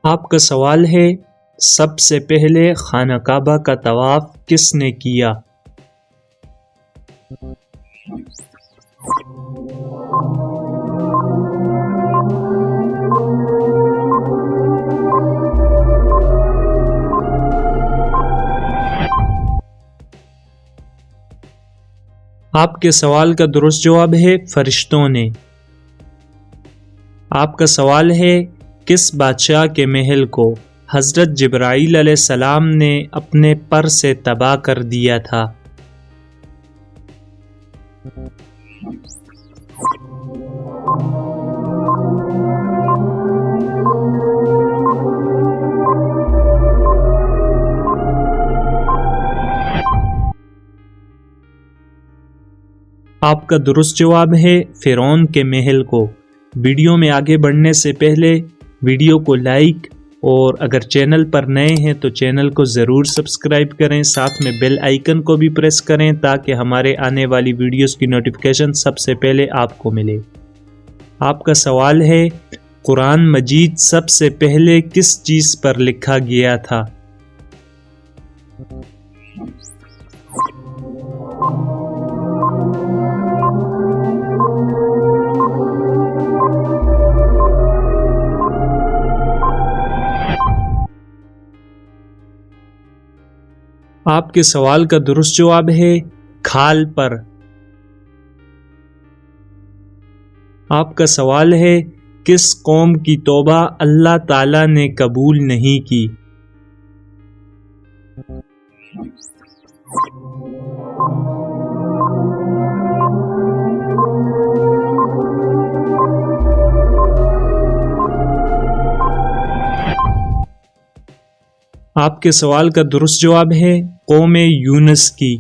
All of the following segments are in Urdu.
آپ کا سوال ہے، سب سے پہلے خانہ کعبہ کا طواف کس نے کیا؟ آپ کے سوال کا درست جواب ہے فرشتوں نے۔ آپ کا سوال ہے، کس بادشاہ کے محل کو حضرت جبرائیل علیہ السلام نے اپنے پر سے تباہ کر دیا تھا؟ آپ کا درست جواب ہے فرعون کے محل کو۔ ویڈیو میں آگے بڑھنے سے پہلے ویڈیو کو لائک اور اگر چینل پر نئے ہیں تو چینل کو ضرور سبسکرائب کریں، ساتھ میں بیل آئیکن کو بھی پریس کریں تاکہ ہمارے آنے والی ویڈیوز کی نوٹیفیکیشن سب سے پہلے آپ کو ملے۔ آپ کا سوال ہے، قرآن مجید سب سے پہلے کس چیز پر لکھا گیا تھا؟ آپ کے سوال کا درست جواب ہے کھال پر۔ آپ کا سوال ہے، کس قوم کی توبہ اللہ تعالی نے قبول نہیں کی؟ آپ کے سوال کا درست جواب ہے قوم یونس کی۔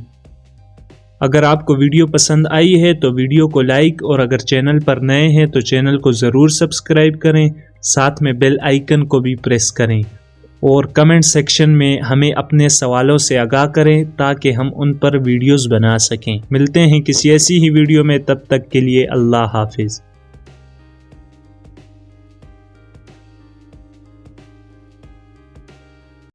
اگر آپ کو ویڈیو پسند آئی ہے تو ویڈیو کو لائک اور اگر چینل پر نئے ہیں تو چینل کو ضرور سبسکرائب کریں، ساتھ میں بیل آئیکن کو بھی پریس کریں اور کمنٹ سیکشن میں ہمیں اپنے سوالوں سے آگاہ کریں تاکہ ہم ان پر ویڈیوز بنا سکیں۔ ملتے ہیں کسی ایسی ہی ویڈیو میں، تب تک کے لیے اللہ حافظ۔